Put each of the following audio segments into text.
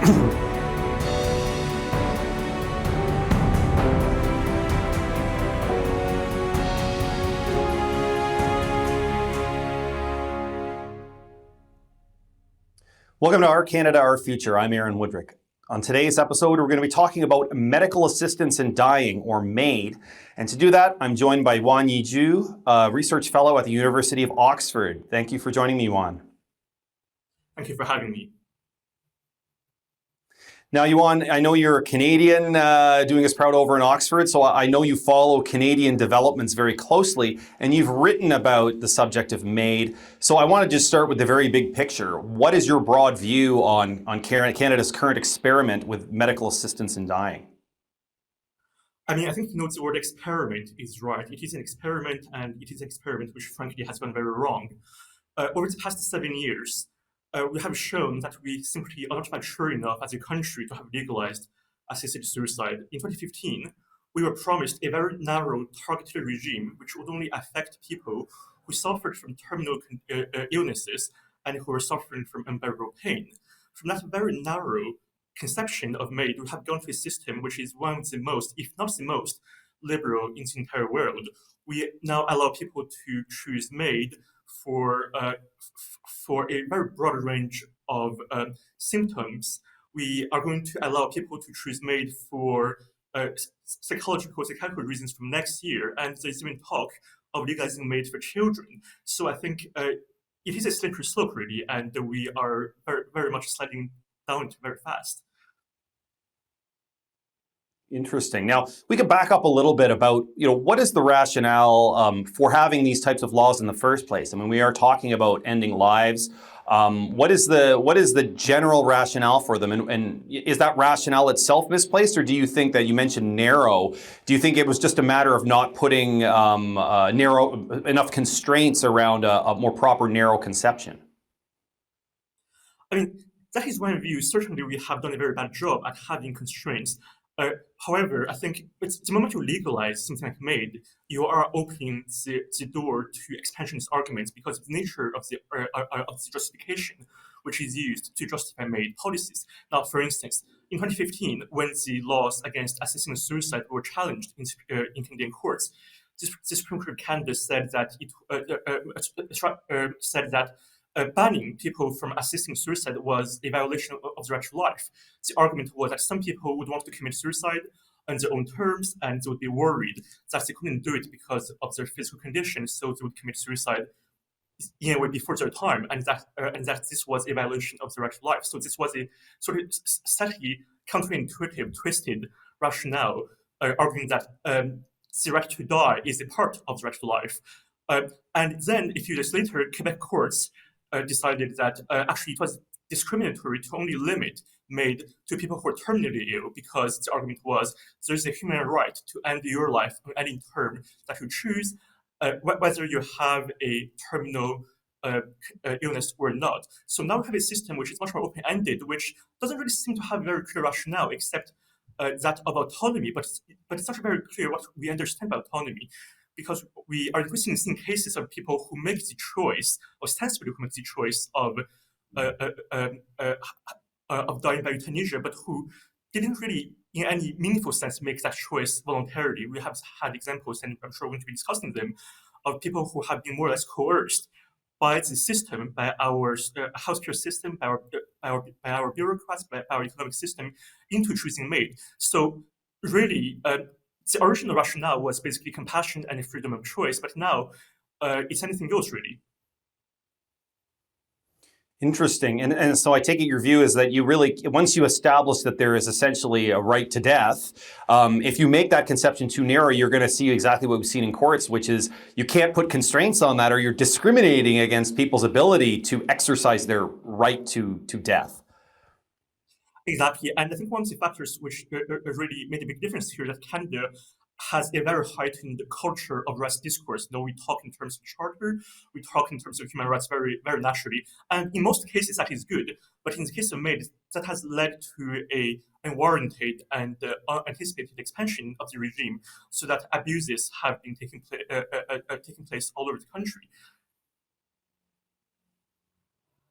Welcome to Our Canada, Our Future. I'm Aaron Woodrick. On today's episode, we're going to be talking about medical assistance in dying, or MAID. And to do that, I'm joined by Yuan Yi Zhu, a research fellow at the University of Oxford. Thank you for joining me, Yuan. Thank you for having me. Now, Yuan, I know you're a Canadian doing us proud over in Oxford, so I know you follow Canadian developments very closely, and you've written about the subject of MAID. So I want to just start with the very big picture. What is your broad view on Canada's current experiment with medical assistance in dying? I mean, I think the word experiment is right. It is an experiment, and it is an experiment which, frankly, has gone very wrong. Over the past 7 years, we have shown that we simply are not mature enough as a country to have legalized assisted suicide. In 2015, we were promised a very narrow, targeted regime which would only affect people who suffered from terminal illnesses and who were suffering from unbearable pain. From that very narrow conception of MAID, we have gone to a system which is one of the most, if not the most, liberal in the entire world. We now allow people to choose MAID for a very broad range of symptoms. We are going to allow people to choose MAID for psychological reasons from next year, and there's even talk of legalizing MAID for children. So I think it is a slippery slope, really, and we are very, very much sliding down it very fast. Interesting. Now, we could back up a little bit about, what is the rationale for having these types of laws in the first place? I mean, we are talking about ending lives. What is the general rationale for them? And is that rationale itself misplaced, or do you think that you mentioned narrow? Do you think it was just a matter of not putting enough constraints around a more proper narrow conception? I mean, that is one view. Certainly, we have done a very bad job at having constraints. However, I think the moment you legalize something like MAID, you are opening the door to expansionist arguments because of the nature of the justification which is used to justify MAID policies. Now, for instance, in 2015, when the laws against assisting suicide were challenged in Canadian courts, the Supreme Court of Canada said that banning people from assisting suicide was a violation of the right to life. The argument was that some people would want to commit suicide on their own terms, and they would be worried that they couldn't do it because of their physical condition, so they would commit suicide in a way before their time, and that this was a violation of the right to life. So this was a sort of slightly counterintuitive, twisted rationale, arguing that the right to die is a part of the right to life. And then, a few years later, Quebec courts decided that actually it was discriminatory to only limit MAID to people who are terminally ill, because the argument was there's a human right to end your life on any term that you choose, whether you have a terminal illness or not. So now we have a system which is much more open-ended, which doesn't really seem to have a very clear rationale except that of autonomy, but it's not very clear what we understand by autonomy, because we are increasingly seeing cases of people who make the choice, ostensibly who make the choice of dying by euthanasia, but who didn't really, in any meaningful sense, make that choice voluntarily. We have had examples, and I'm sure we're going to be discussing them, of people who have been more or less coerced by the system, by our healthcare system, by our bureaucrats, by our economic system, into choosing MAID. So really, the original rationale was basically compassion and freedom of choice, but now it's anything goes, really. Interesting. And so I take it your view is that you really, once you establish that there is essentially a right to death, if you make that conception too narrow, you're going to see exactly what we've seen in courts, which is you can't put constraints on that, or you're discriminating against people's ability to exercise their right to death. Exactly. And I think one of the factors which really made a big difference here is that Canada has a very heightened culture of rights discourse. We talk in terms of charter, we talk in terms of human rights very, very naturally. And in most cases, that is good. But in the case of MAID, that has led to a unwarranted and unanticipated expansion of the regime, so that abuses have been taking place all over the country.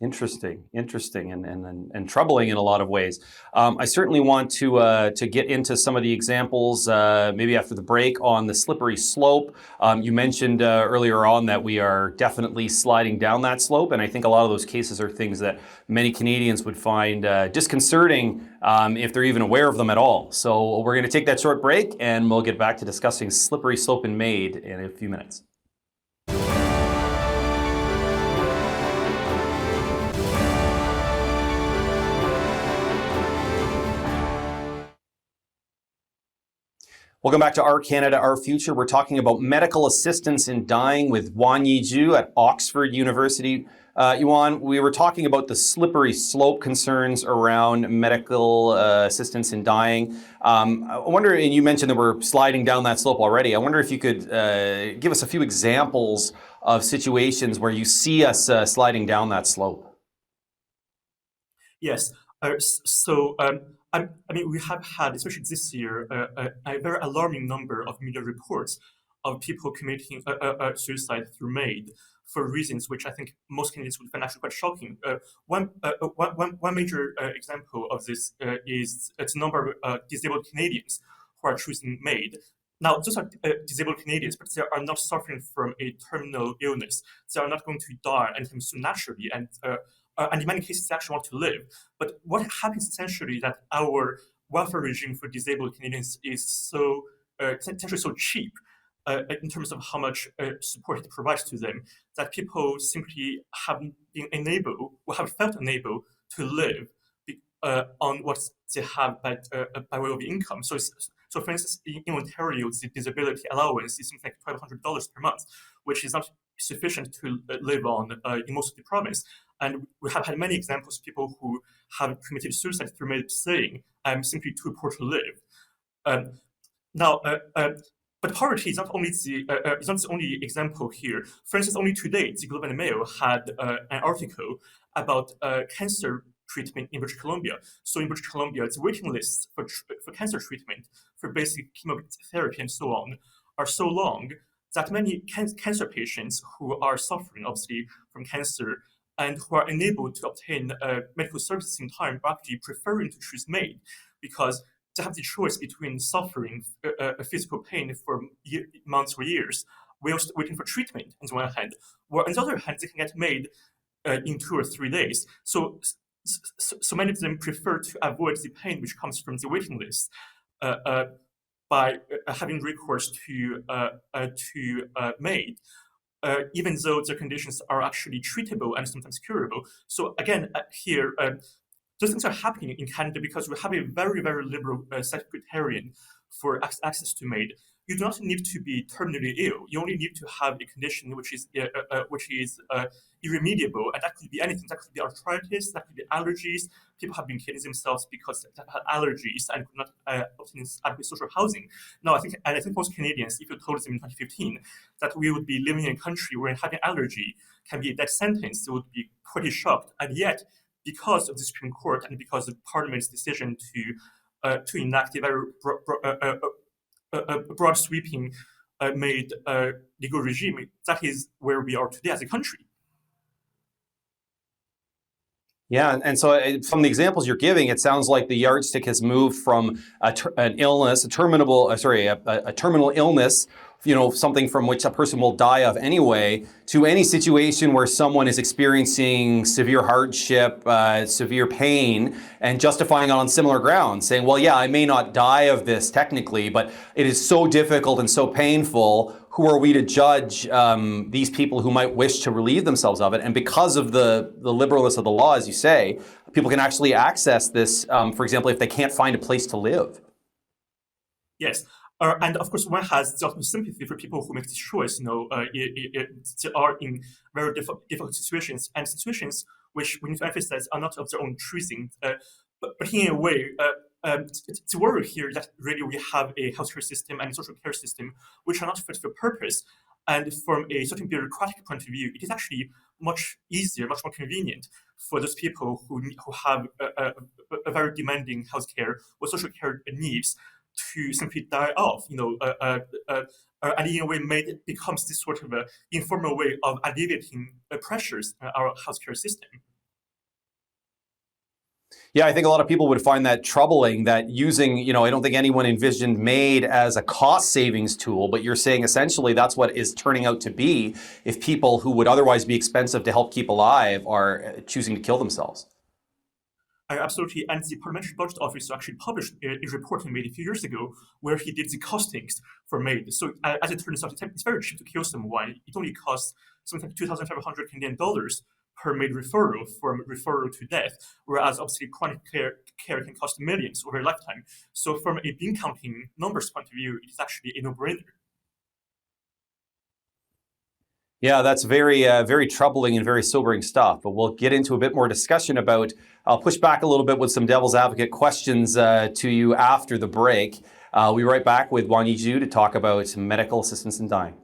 Interesting, and troubling in a lot of ways. I certainly want to get into some of the examples maybe after the break on the slippery slope. You mentioned earlier on that we are definitely sliding down that slope, and I think a lot of those cases are things that many Canadians would find disconcerting if they're even aware of them at all. So we're going to take that short break, and we'll get back to discussing slippery slope in MAID in a few minutes. Welcome back to Our Canada, Our Future. We're talking about medical assistance in dying with Yuan Yi Zhu at Oxford University. Yuan, we were talking about the slippery slope concerns around medical assistance in dying. I wonder, and you mentioned that we're sliding down that slope already. I wonder if you could give us a few examples of situations where you see us sliding down that slope. Yes. I mean, we have had, especially this year, a very alarming number of media reports of people committing suicide through MAID for reasons which I think most Canadians would find actually quite shocking. One major example of this is the number of disabled Canadians who are choosing MAID. Now, those are disabled Canadians, but they are not suffering from a terminal illness. They are not going to die anytime soon naturally, and in many cases, they actually want to live. But what happens essentially that our welfare regime for disabled Canadians is so essentially so cheap in terms of how much support it provides to them that people simply have been unable or have felt unable to live on what they have by way of income. So for instance, in Ontario, the disability allowance is something like $1,200 per month, which is not sufficient to live on in most of the province. And we have had many examples of people who have committed suicide through MAID saying, "I'm simply too poor to live." Now, but poverty is not only the only example here. For instance, only today, the Globe and Mail had an article about cancer treatment in British Columbia. So in British Columbia, the waiting lists for cancer treatment, for basic chemotherapy and so on, are so long that many cancer patients who are suffering, obviously, from cancer and who are unable to obtain medical services in time are actually preferring to choose MAID because they have the choice between suffering physical pain for months or years whilst waiting for treatment on the one hand, or on the other hand, they can get MAID in 2 or 3 days. So many of them prefer to avoid the pain which comes from the waiting list by having recourse to MAID. Even though their conditions are actually treatable and sometimes curable. So again, here, those things are happening in Canada because we have a very, very liberal set criterion for access to MAID. You do not need to be terminally ill. You only need to have a condition which is irremediable, and that could be anything. That could be arthritis, that could be allergies. People have been killing themselves because they have had allergies and could not obtain adequate social housing. Now, I think most Canadians, if you told them in 2015 that we would be living in a country where having allergy can be a death sentence, they would be pretty shocked. And yet, because of the Supreme Court and because of Parliament's decision to enact a very broad sweeping MAID legal regime, that is where we are today as a country. Yeah, and so from the examples you're giving, it sounds like the yardstick has moved from a terminal illness, something from which a person will die of anyway, to any situation where someone is experiencing severe hardship, severe pain, and justifying it on similar grounds, saying, well, yeah, I may not die of this technically, but it is so difficult and so painful. Who are we to judge these people who might wish to relieve themselves of it? And because of the liberalness of the law, as you say, people can actually access this, for example, if they can't find a place to live. Yes. And of course, one has the utmost sympathy for people who make this choice. They are in very difficult situations, and situations which we need to emphasize are not of their own choosing. But in a way, to worry here that really we have a healthcare system and a social care system which are not fit for purpose. And from a certain bureaucratic point of view, it is actually much easier, much more convenient for those people who have a very demanding healthcare or social care needs to simply die off, and in a way, it becomes this sort of informal way of alleviating pressures on our healthcare system. Yeah, I think a lot of people would find that troubling that using, I don't think anyone envisioned MAID as a cost savings tool, but you're saying essentially that's what is turning out to be if people who would otherwise be expensive to help keep alive are choosing to kill themselves. Absolutely. And the Parliamentary Budget Office actually published a report he made a few years ago where he did the costings for MAID. So as it turns out, it's very cheap to kill someone. It only costs something like 2,500 Canadian dollars per MAID referral from referral to death, whereas obviously chronic care can cost millions over a lifetime. So from a bean counting numbers point of view, it is actually a no-brainer. Yeah, that's very troubling and very sobering stuff. But we'll get into a bit more discussion about. I'll push back a little bit with some devil's advocate questions to you after the break. We'll be right back with Yuan Yi Zhu to talk about medical assistance in dying.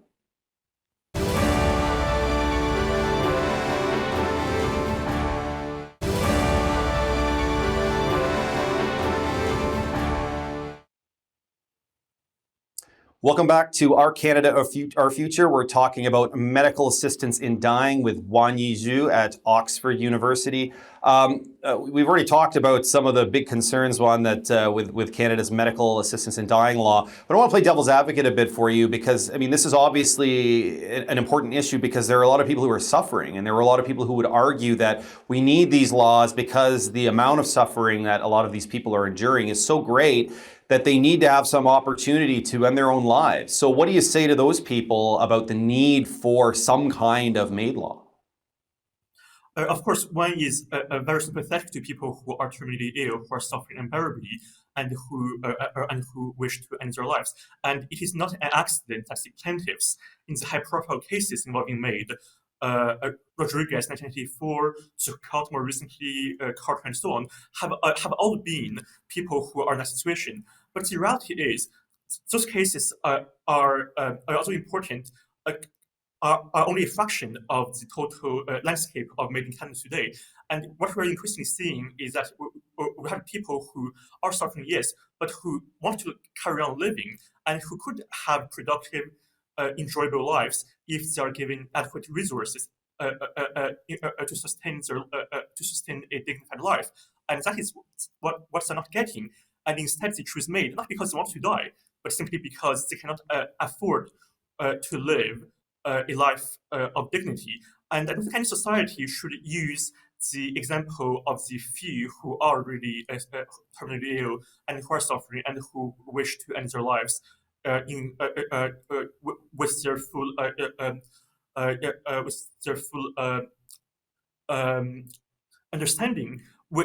Welcome back to Our Canada, Our Future. We're talking about medical assistance in dying with Yuan Yi Zhu at Oxford University. We've already talked about some of the big concerns, Juan, that with Canada's medical assistance in dying law. But I want to play devil's advocate a bit for you because, this is obviously an important issue because there are a lot of people who are suffering, and there are a lot of people who would argue that we need these laws because the amount of suffering that a lot of these people are enduring is so great that they need to have some opportunity to end their own lives. So what do you say to those people about the need for some kind of MAID law? Of course, one is very sympathetic to people who are terminally ill, who are suffering unbearably, and who wish to end their lives. And it is not an accident that the plaintiffs in the high-profile cases involving MAID, Rodriguez, 1984, Zuccotti more recently, Carter, and so on, have all been people who are in that situation. But the reality is, those cases are also important. Are only a fraction of the total landscape of MAID in Canada today. And what we're increasingly seeing is that we have people who are suffering, yes, but who want to carry on living and who could have productive, enjoyable lives if they are given adequate resources to sustain a dignified life. And that is what they're not getting. And instead, they choose MAID, not because they want to die, but simply because they cannot afford to live a life of dignity. And I don't think any society should use the example of the few who are really terminally ill and who are suffering and who wish to end their lives with their full understanding. We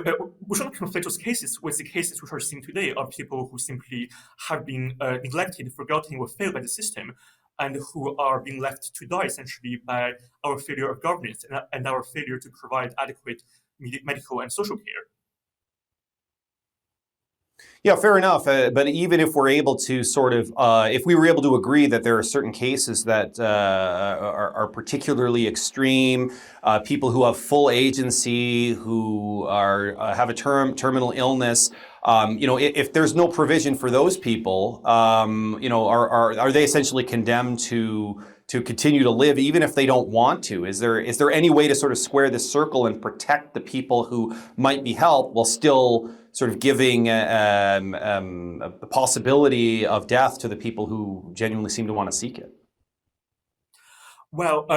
shouldn't conflate those cases with the cases which are seen today of people who simply have been neglected, forgotten, or failed by the system, and who are being left to die essentially by our failure of governance and our failure to provide adequate medical and social care. Yeah, fair enough. But even if we're able to if we were able to agree that there are certain cases that are particularly extreme, people who have full agency, who have a terminal illness, if there's no provision for those people, are they essentially condemned to continue to live even if they don't want to? Is there any way to sort of square this circle and protect the people who might be helped while still sort of giving the possibility of death to the people who genuinely seem to want to seek it? Well,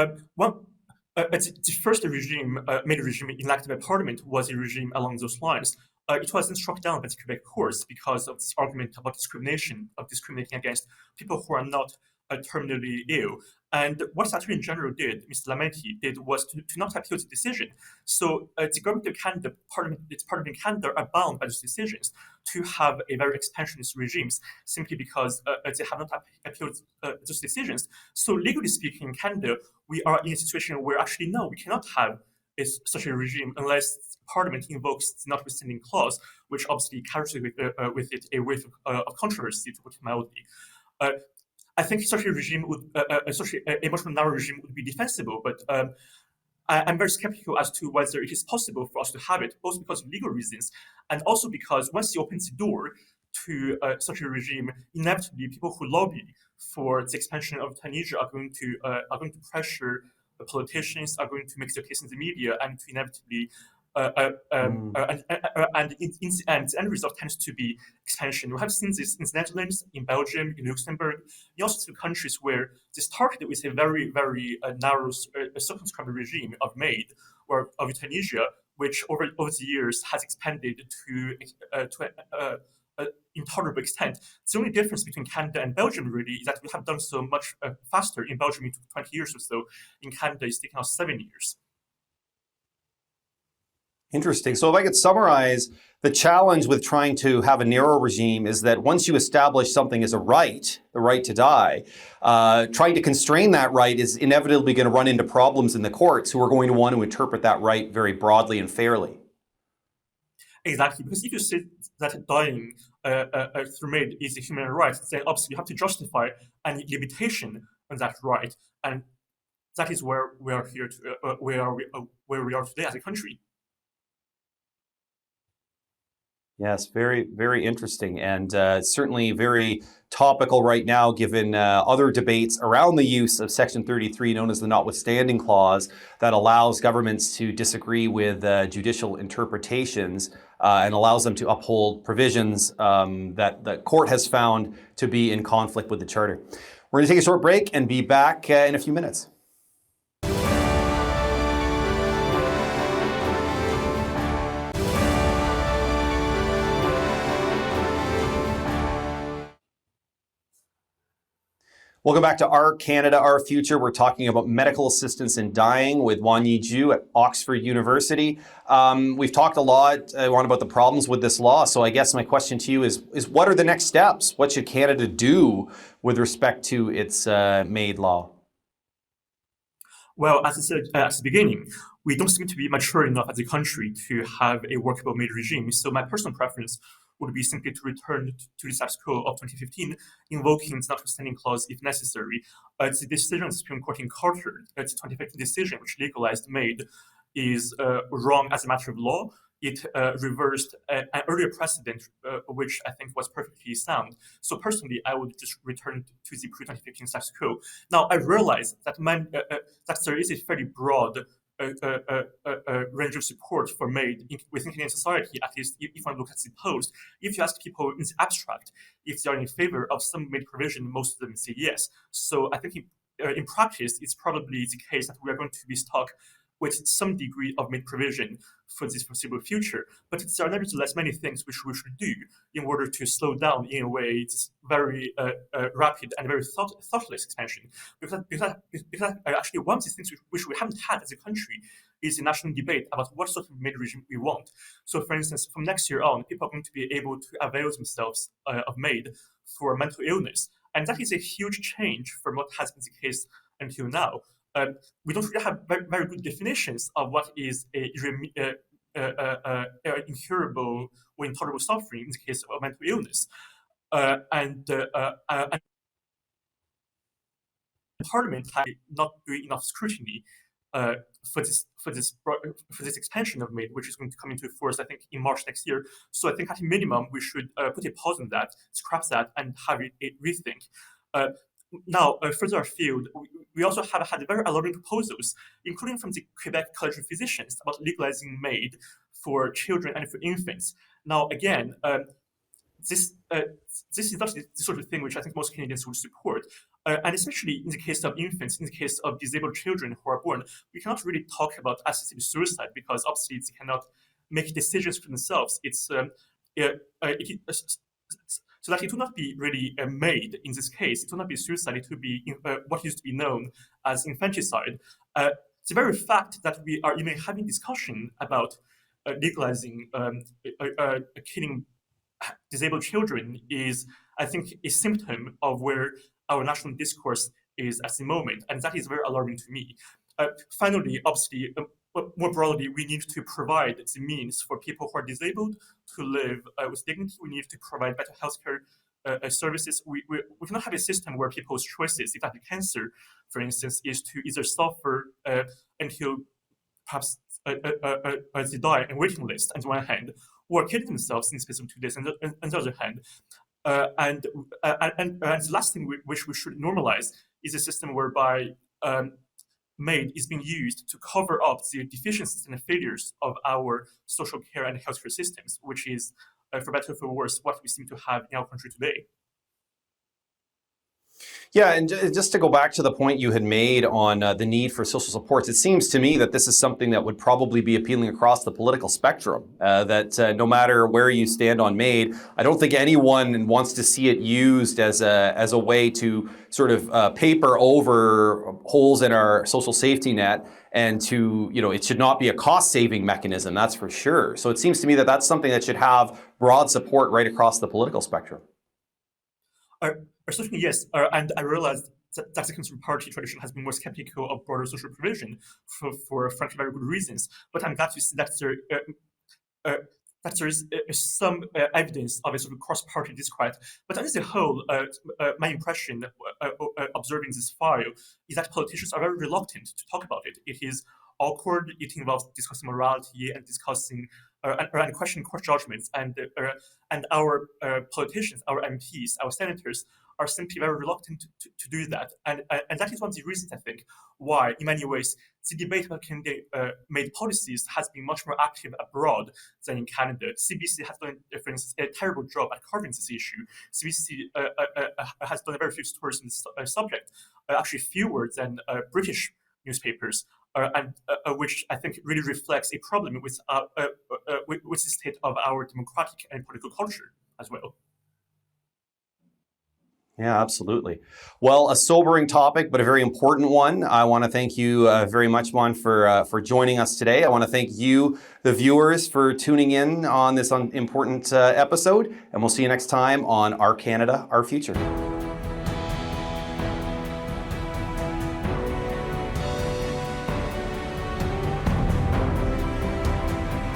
the first regime, MAID regime enacted by Parliament was a regime along those lines. It was then struck down by the Quebec courts because of this argument about discriminating against people who are not terminally ill. And what the Attorney General did, Mr. Lametti, did was to not appeal the decision. So the government of Canada, its Parliament in Canada are bound by those decisions to have a very expansionist regimes simply because they have not appealed those decisions. So legally speaking, in Canada, we are in a situation where actually, no, we cannot have such a regime unless Parliament invokes the notwithstanding clause, which obviously carries with it a wave of controversy, to put it mildly. I think such a regime a much more narrow regime would be defensible, but I'm very skeptical as to whether it is possible for us to have it, both because of legal reasons and also because once you open the door to such a regime, inevitably people who lobby for the expansion of euthanasia are going to pressure the politicians, are going to make their case in the media, and to inevitably and the end result tends to be expansion. We have seen this in the Netherlands, in Belgium, in Luxembourg, in also two countries where this started with a very, very narrow, circumscribed regime of MAID, or of euthanasia, which over the years has expanded to an intolerable extent. The only difference between Canada and Belgium really is that we have done so much faster. In Belgium, it took 20 years or so. In Canada, it's taken us 7 years. Interesting. So if I could summarize, the challenge with trying to have a narrow regime is that once you establish something as a right, the right to die, trying to constrain that right is inevitably going to run into problems in the courts who are going to want to interpret that right very broadly and fairly. Exactly, because if you say that dying through MAID is a human right, then obviously you have to justify any limitation on that right, and that is where we are here to, where we are today as a country. Yes, very, very interesting, and certainly very topical right now, given other debates around the use of Section 33, known as the Notwithstanding Clause, that allows governments to disagree with judicial interpretations and allows them to uphold provisions that the court has found to be in conflict with the Charter. We're going to take a short break and be back in a few minutes. Welcome back to Our Canada, Our Future. We're talking about medical assistance in dying with Yuan Yi Zhu at Oxford University. We've talked a lot, Yuan, about the problems with this law. So I guess my question to you is what are the next steps? What should Canada do with respect to its MAID law? Well, as I said at the beginning, we don't seem to be mature enough as a country to have a workable MAID regime. So my personal preference would be simply to return to the status quo of 2015, invoking the notwithstanding clause if necessary. The decision of the Supreme Court in Carter, the 2015 decision which legalized MAID, is wrong as a matter of law. It reversed an earlier precedent, which I think was perfectly sound. So personally, I would just return to the pre-2015 status quo. Now, I realize that there is a fairly broad range of support for MAID within Canadian society, at least if one looks at the polls. If you ask people in the abstract if they are in favor of some MAID provision, most of them say yes. So I think in practice, it's probably the case that we are going to be stuck with some degree of MAID provision for this foreseeable future. But there are nevertheless many things which we should do in order to slow down, in a way, this very rapid and very thoughtless expansion. Because actually one of the things which we haven't had as a country is a national debate about what sort of MAID regime we want. So for instance, from next year on, people are going to be able to avail themselves of MAID for mental illness. And that is a huge change from what has been the case until now. We don't really have very good definitions of what is incurable or intolerable suffering in the case of mental illness. And Parliament has not doing enough scrutiny for this expansion of MAID, which is going to come into force, I think, in March next year. So I think at a minimum, we should put a pause on that, scrap that, and have a rethink. Now, further afield, we also have had very alarming proposals, including from the Quebec College of Physicians, about legalizing MAID for children and for infants. Now, again, this is not the sort of thing which I think most Canadians would support. And especially in the case of infants, in the case of disabled children who are born, we cannot really talk about assisted suicide because obviously they cannot make decisions for themselves. So that it would not be really MAID in this case. It would not be suicide. It would be what used to be known as infanticide. The very fact that we are even having discussion about legalizing killing disabled children is, I think, a symptom of where our national discourse is at the moment, and that is very alarming to me. Finally, obviously, more broadly, we need to provide the means for people who are disabled to live with dignity. We need to provide better healthcare services. We cannot have a system where people's choices, if they have cancer, for instance, is to either suffer until perhaps they die on waiting list on the one hand, or kill themselves in the space of 2 days on the other hand. And the last thing which we should normalize is a system whereby MAID is being used to cover up the deficiencies and failures of our social care and healthcare systems, which is, for better or for worse, what we seem to have in our country today. Yeah, and just to go back to the point you had made on the need for social supports, it seems to me that this is something that would probably be appealing across the political spectrum, that no matter where you stand on MAID, I don't think anyone wants to see it used as a way to sort of paper over holes in our social safety net, and to, it should not be a cost-saving mechanism, that's for sure. So it seems to me that that's something that should have broad support right across the political spectrum. Certainly, yes. And I realized that the Conservative Party tradition has been more skeptical of broader social provision for frankly very good reasons. But I'm glad to see that there is some evidence of a sort of cross-party disquiet. But as a whole, my impression observing this file is that politicians are very reluctant to talk about it. It is awkward. It involves discussing morality and discussing and questioning court judgments. And our politicians, our MPs, our senators are simply very reluctant to do that. And that is one of the reasons, I think, why, in many ways, the debate about MAID policies has been much more active abroad than in Canada. CBC has done, for instance, a terrible job at covering this issue. CBC has done a very few stories on this subject, actually fewer than British newspapers, and which I think really reflects a problem with the state of our democratic and political culture as well. Yeah, absolutely. Well, a sobering topic, but a very important one. I want to thank you very much, Juan, for joining us today. I want to thank you, the viewers, for tuning in on this important episode, and we'll see you next time on Our Canada, Our Future.